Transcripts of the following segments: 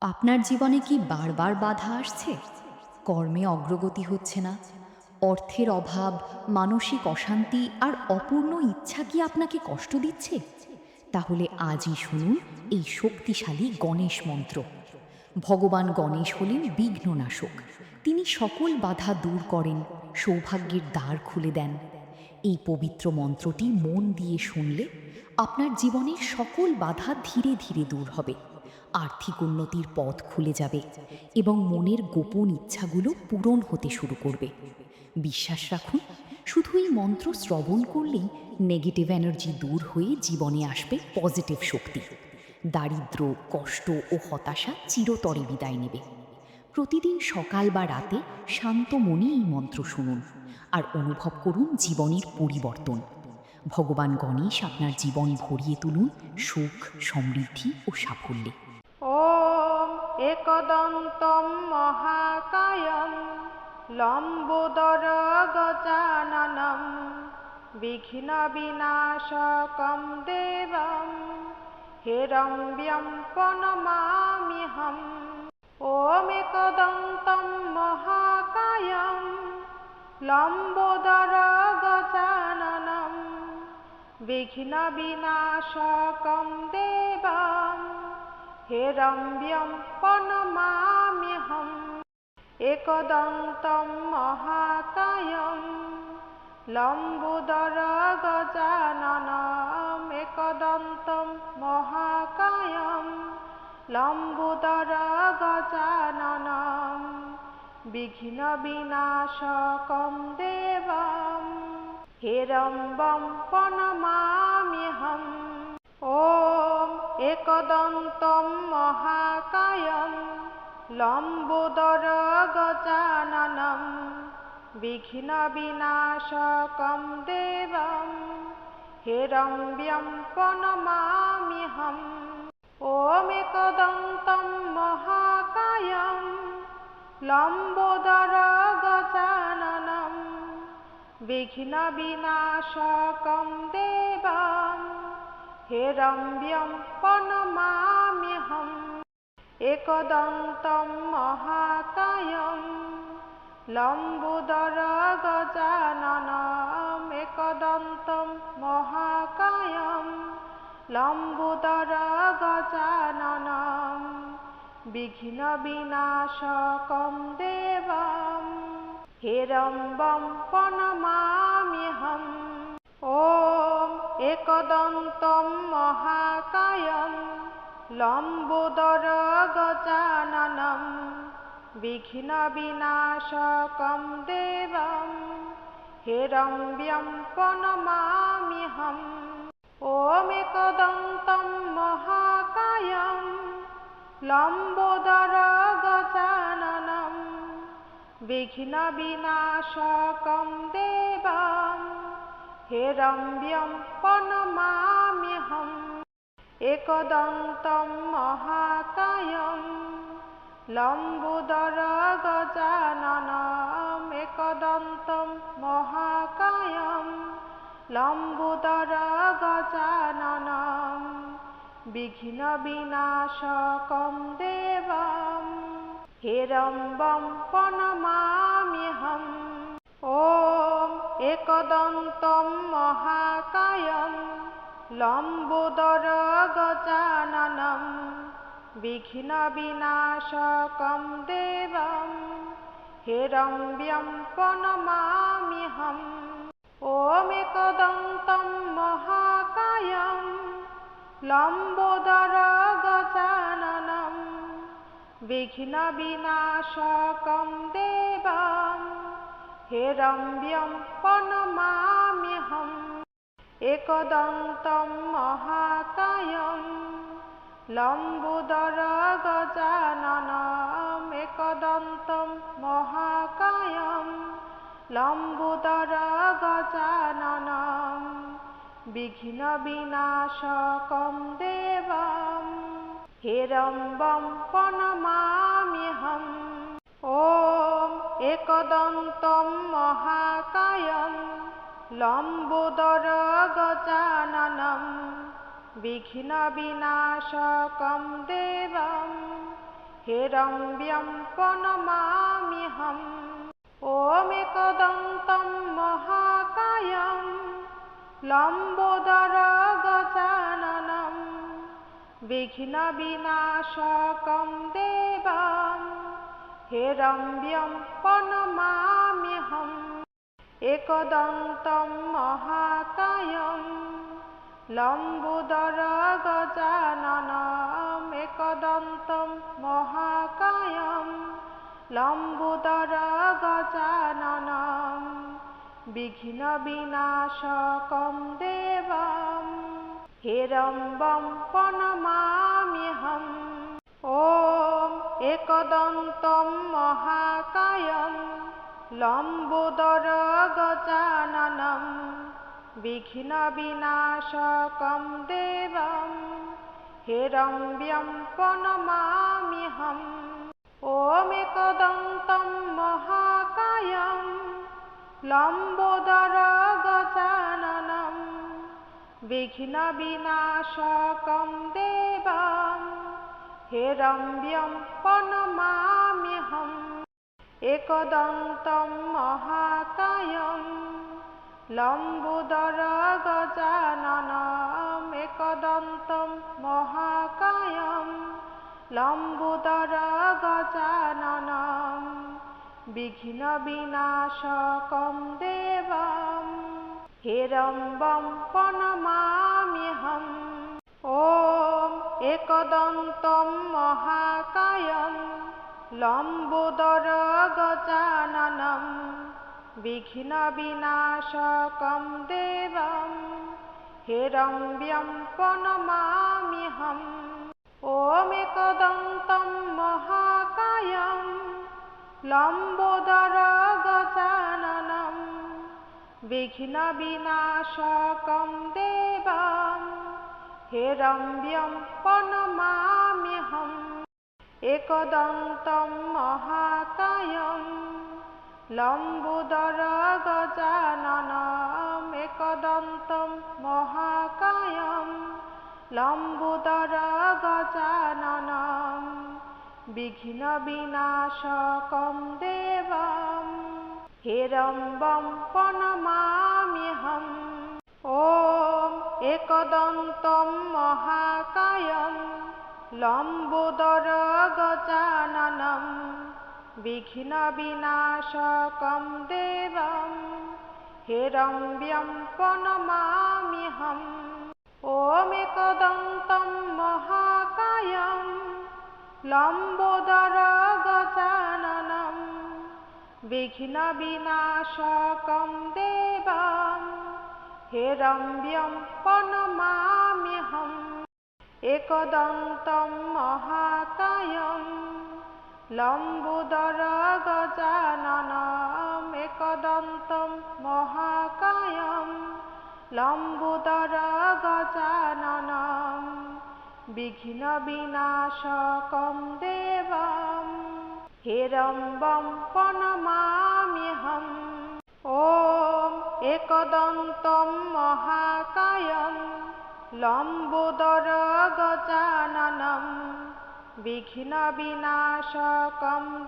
আপনার জীবনে কি বারবার বাধা আসছে? কর্মে অগ্রগতি হচ্ছে না, অর্থের অভাব, মানসিক অশান্তি আর অপূর্ণ ইচ্ছা কি আপনাকে কষ্ট দিচ্ছে? তাহলে আজই শুনুন এই শক্তিশালী গণেশ মন্ত্র। ভগবান গণেশ হলেন বিঘ্ননাশক। তিনি সকল বাধা দূর করেন, সৌভাগ্যের দ্বার খুলে দেন। এই পবিত্র মন্ত্রটি মন দিয়ে শুনলে আপনার জীবনের সকল বাধা ধীরে ধীরে দূর হবে, আর্থিক উন্নতির পথ খুলে যাবে এবং মনের গোপন ইচ্ছাগুলো পূরণ হতে শুরু করবে। বিশ্বাস রাখুন, শুধু এই মন্ত্র শ্রবণ করলেই নেগেটিভ এনার্জি দূর হয়ে জীবনে আসবে পজিটিভ শক্তি। দারিদ্র্য, কষ্ট ও হতাশা চিরতরে বিদায় নেবে। প্রতিদিন সকাল বা রাতে শান্ত মনে এই মন্ত্র শুনুন আর অনুভব করুন জীবনের পরিবর্তন। ভগবান গণেশ আপনার জীবন ভরিয়ে তুলুন সুখ, সমৃদ্ধি ও সাফল্যে। ॐ एकदन्तं महाकायं लम्बोदरगजाननं विघ्नविनाशकं देवं हिरण्यं प्रणमाम्यहम्। ॐ एकदन्तं महाकायं लम्बोदरगजाननं विघ्नविनाशकं देवं हिरण्यं प्रणमाम्यहम्। एकदन्तं महाकायं लम्बोदरगजाननम् एकदन्तं महाकायं लम्बोदरगजाननं विघ्नविनाशकं देवं हिरण्यं प्रणमाम्यहम्। ॐ एकदन्तं महाकायं लम्बोदरगजाननं विघ्नविनाशकं देवं हिरण्यं प्रणमाम्यहम्। ॐ एकदन्तं महाकायं लम्बोदरगजाननं विघ्नविनाशकं देवं हिरण्यं प्रणमाम्यहम्। एकदन्तं महाकायं लम्बोदरगजाननम् एकदन्तं महाकायं लम्बोदरगजाननं विघ्नविनाशकं देवं हिरण्यं प्रणमाम्यहम्। ॐ एकदन्तं महाकायं लम्बोदरगजाननं विघ्नविनाशकं देवं हिरण्यं प्रणमाम्यहम्। ॐ एकदन्तं महाकायं लम्बोदरगजाननं विघ्नविनाशकं देवं हिरण्यं प्रणमाम्यहम्। एकदन्तं महाकायं लम्बोदरगजाननम् एकदन्तं महाकायं लम्बोदरगजाननं विघ्नविनाशकं देवं हिरण्यं प्रणमाम्यहम्। ॐ एकदन्तं महाकायं लम्बोदरगजाननं विघ्नविनाशकं देवं हिरण्यं प्रणमाम्यहम्। ॐ एकदन्तं महाकायं लम्बोदरगजाननं विघ्नविनाशकं देवं हिरण्यं प्रणमाम्यहम्। एकदन्तं महाकायं लम्बोदरगजाननम् एकदन्तं महाकायं लम्बोदरगजाननं विघ्नविनाशकं देवं हिरण्यं प्रणमाम्यहम्। ॐ एकदन्तं महाकायं लम्बोदरगजाननं विघ्नविनाशकं देवं हिरण्यं प्रणमाम्यहम् ॐ महाकायं लम्बोदरगजाननं विघ्नविनाशकं देवं हिरण्यं प्रणमाम्यहम् एकदन्तं महाकायं लम्बोदरगजाननम् एकदन्तं महाकायं लम्बोदरगजाननं विघ्नविनाशकं देवं हिरण्यं प्रणमाम्यहम् ॐ एकदन्तं महाकायं लम्बोदरगजाननं विघ्नविनाशकं देवं हिरण्यं प्रणमाम्यहम् ॐ एकदन्तं महाकायं लम्बोदरगजाननं विघ्नविनाशकं देवं हिरण्यं प्रणमाम्यहम् एकदन्तं महाकायं लम्बोदरगजाननम् एकदन्तं महाकायं लम्बोदरगजाननं विघ्नविनाशकं देवं हिरण्यं प्रणमाम्यहम् ॐ एकदन्तं महाकायं लम्बोदरगजाननं विघ्नविनाशकं देवं हिरण्यं प्रणमाम्यहम् ॐ एकदन्तं महाकायं लम्बोदरगजाननं विघ्नविनाशकं देवं हिरण्यं प्रणमाम्यहम् एकदन्तं महाकायं लम्बोदरगजाननम् एकदन्तं महाकायं लम्बोदरगजाननं विघ्नविनाशकं देवं हिरण्यं प्रणमाम्यहम् ॐ एकदन्तं महाकायं लम्बोदरगजाननं विघ्नविनाशकं देवं हिरण्यं प्रणमाम्यहम् ॐ एकदन्तं महाकायं लम्बोदरगजाननं विघ्नविनाशकं देवं हिरण्यं प्रणमाम्यहम् एकदन्तं महाकायं लम्बोदरगजाननम् एकदन्तं महाकायं लम्बोदरगजाननं विघ्नविनाशकं देवं हिरण्यं प्रणमाम्यहम् ॐ एकदन्तं महाकायं लम्बोदरगजाननं विघ्नविनाशकं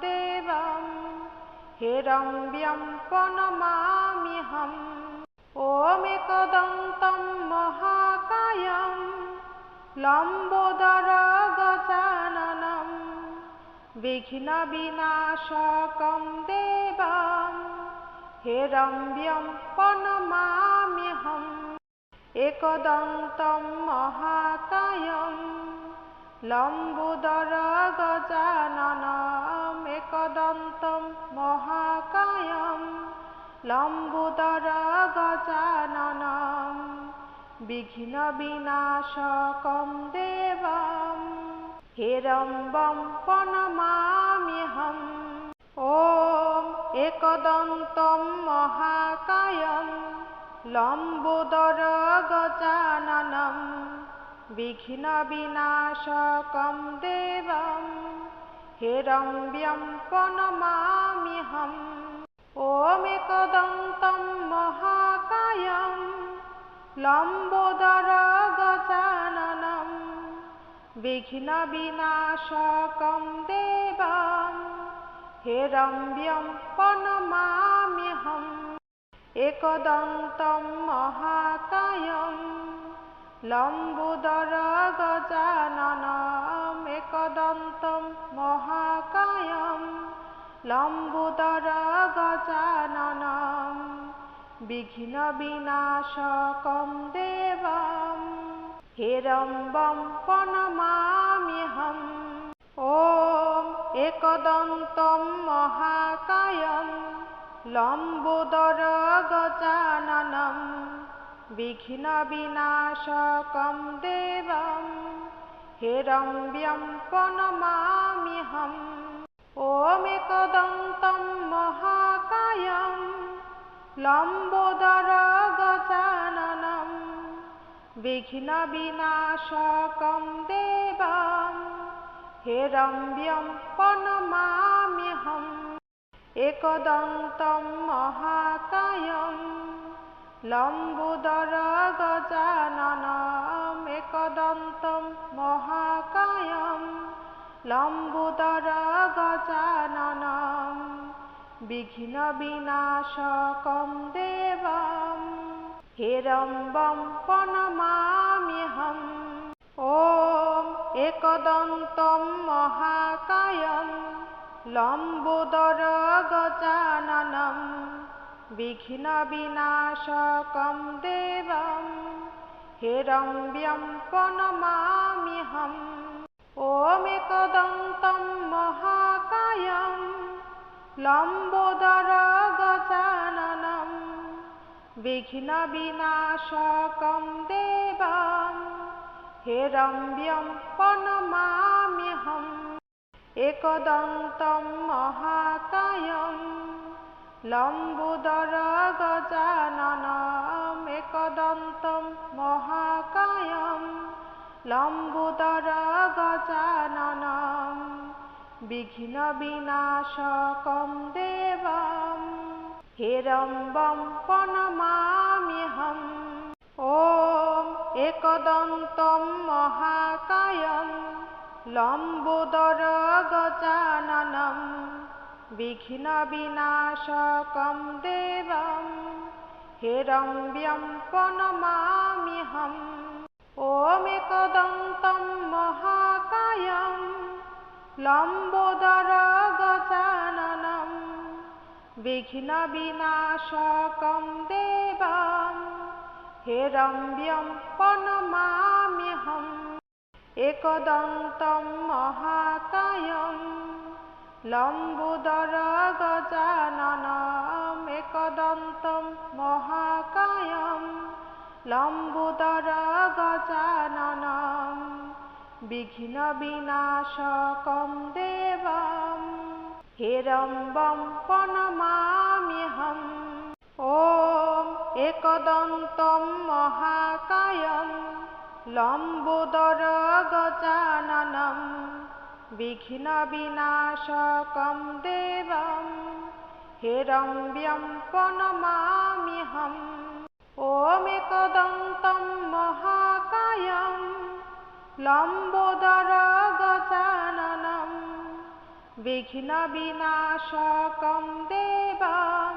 देवं हिरण्यं प्रणमाम्यहम् ॐ एकदन्तं महाकायं लम्बोदरगजाननं विघ्नविनाशकं देवं हिरण्यं प्रणमाम्यहम् एकदन्तं महाकायं लम्बोदरगजाननम् एकदन्तं महाकायं लम्बोदरगजाननं विघ्नविनाशकं देवं हिरण्यं प्रणमाम्यहम् ॐ एकदन्तं महाकायं लम्बोदरगजाननं विघ्नविनाशकं देवं हिरण्यं प्रणमाम्यहम् ॐ एकदन्तं महाकायं लम्बोदरगजाननं विघ्नविनाशकं देवं हिरण्यं प्रणमाम्यहम् एकदन्तं महाकायं लम्बोदरगजाननम् एकदन्तं महाकायं लम्बोदरगजाननम् विघ्नविनाशकं देवं हिरण्यं प्रणमाम्यहम् ॐ एकदन्तं महाकायं लम्बोदरगजाननं विघ्नविनाशकं देवं हिरण्यं प्रणमाम्यहम् ॐ एकदन्तं महाकायं लम्बोदरगजाननं विघ्नविनाशकं देवं हिरण्यं प्रणमाम्यहम् एकदन्तं महाकायं लम्बोदरगजाननम् एकदन्तं महाकायं लम्बोदरगजाननं विघ्नविनाशकं देवं हिरण्यं प्रणमाम्यहम् ॐ एकदन्तं महाकायं लम्बोदरगजाननं विघ्नविनाशकं देवं हिरण्यं प्रणमाम्यहम् ॐ एकदन्तं महाकायं लम्बोदरगजाननं विघ्नविनाशकं देवं हिरण्यं प्रणमाम्यहम् एकदन्तं महाकायं लम्बोदरगजाननम् एकदन्तं महाकायं लम्बोदरगजाननं विघ्नविनाशकं देवं हिरण्यं प्रणमाम्यहम् ॐ एकदन्तं महाकायं लम्बोदरगजाननं विघ्नविनाशकं देवं हिरण्यं प्रणमाम्यहम् ॐ एकदन्तं महाकायं लम्बोदरगजाननं विघ्नविनाशकं देवं हिरण्यं प्रणमाम्यहम् एकदन्तं महाकायं लम्बोदरगजाननम् एकदन्तं महाकायं लम्बोदरगजाननं विघ्नविनाशकं देवं हिरण्यं प्रणमाम्यहम् ॐ एकदन्तं महाकायं लम्बोदरगजाननं विघ्नविनाशकं देवं हिरण्यं प्रणमाम्यहम् ॐ एकदन्तं महाकायं लम्बोदरगजाननं विघ्नविनाशकं देवं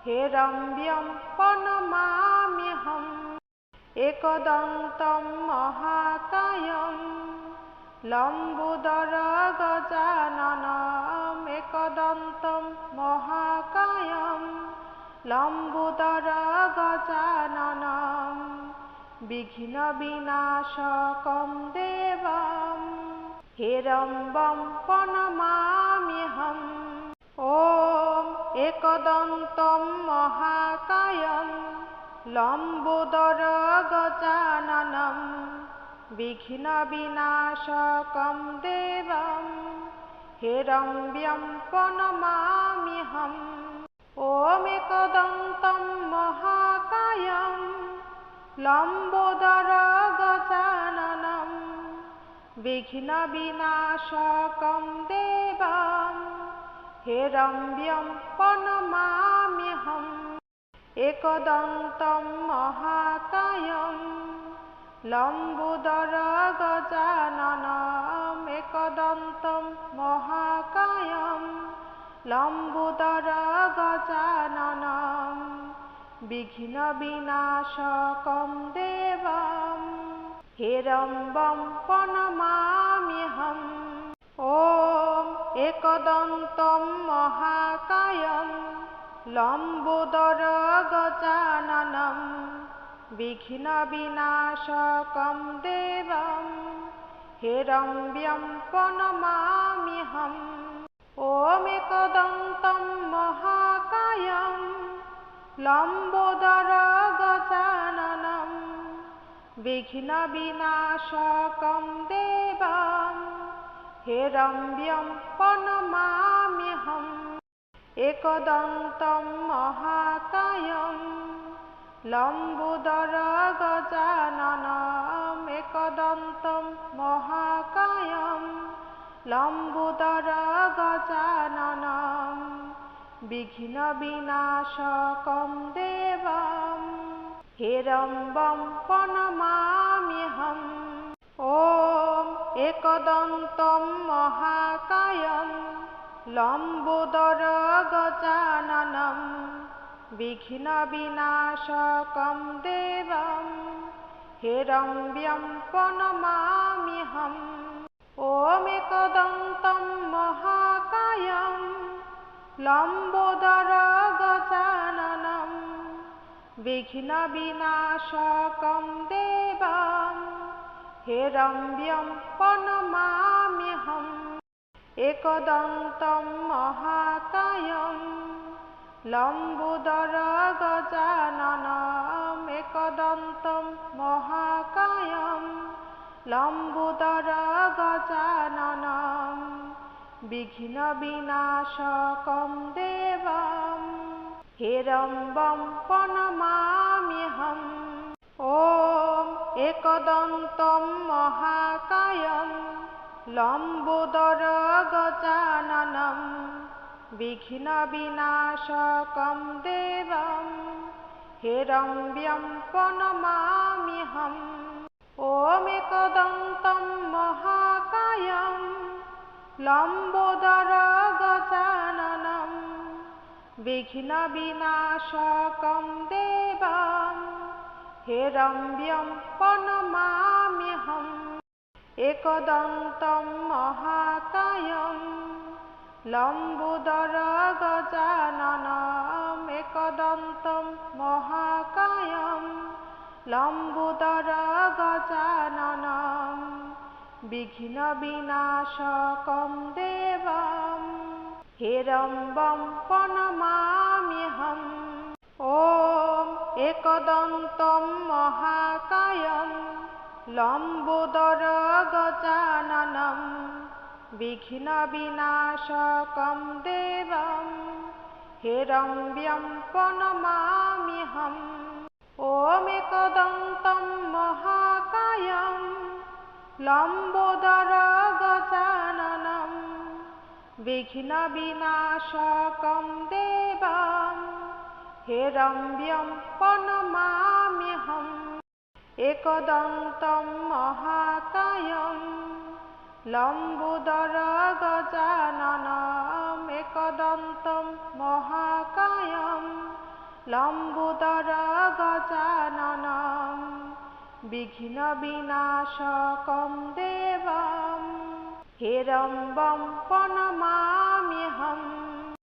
हिरण्यं प्रणमाम्यहम् एकदन्तं महाकायं लम्बोदरगजाननम् एकदन्तं महाकायं लम्बोदरगजाननं विघ्नविनाशकं देवं हिरण्यं प्रणमाम्यहम् ॐ एकदन्तं महाकायं लम्बोदरगजाननं विघ्नविनाशकं देवं हिरण्यं प्रणमाम्यहम् ॐ एकदन्तं महाकायं लम्बोदरगजाननं विघ्नविनाशकं देवं हिरण्यं प्रणमाम्यहम् एकदन्तं महाकायं लम्बोदरगजाननम् एकदन्तं महाकायं লম্বোদর গজাননম বিঘ্ন বিনাশকম দেবম হিরম্বম প্রণমাম্যহম। ওম একদন্তম মহাকায়ম লম্বোদর গজাননম বিঘ্ন বিনাশকম দেবম হিরম্বম প্রণমাম্যহম। ওম একদন্তম মহাকায়ম লম্বোদর গজাননম বিঘ্ন বিনাশকম দেবম হিরম্বম প্রণমাম্যহম। একদন্তম মহাকায়ম লম্বোদর গজাননম একদন্তম মহাকায়ম লম্বোদর গজাননম বিঘ্ন বিনাশকম দেবম হিরম্বম প্রণমাম্যহম। ওম একদন্তম মহাকায়ম লম্বোদর গজাননম বিঘ্ন বিনাশকম দেবম হিরম্বম প্রণমাম্যহম। ওম একদন্তম মহাকায়ম লম্বোদর গজাননম বিঘ্ন বিনাশকম দেবম হিরম্বম প্রণমাম্যহম। একদন্তম মহাকায়ম লম্বোদর গজাননম একদন্তম মহাকায়ম লম্বোদর গজাননম বিঘ্ন বিনাশকম দেবম হিরম্বম প্রণমাম্যহম। ওম একদন্তম মহাকায়ম লম্বোদর গজাননম বিঘ্ন বিনাশকম দেবম হিরম্বম প্রণমাম্যহম। ওম একদন্তম মহাকায়ম লম্বোদর গজাননম বিঘ্ন বিনাশকম দেবম হিরম্বম প্রণমাম্যহম। একদন্তম মহাকায়ম লম্বোদর গজাননম একদন্তম মহাকায়ম লম্বোদর গজাননম বিঘ্ন বিনাশকম দেবম হিরম্বম প্রণমাম্যহম। ওম একদন্তম মহাকায়ম লম্বোদর গজাননম বিঘ্ন বিনাশকম দেবম হিরম্বম প্রণমাম্যহম। ওম একদন্তম মহাকায়ম লম্বোদর গজাননম বিঘ্ন বিনাশকম দেবম হিরম্বম প্রণমাম্যহম। একদন্তম মহাকায়ম লম্বোদর গজাননম একদন্তম মহাকায়ম লম্বোদর গজাননম বিঘ্ন বিনাশকম দেবম হিরম্বম প্রণমাম্যহম।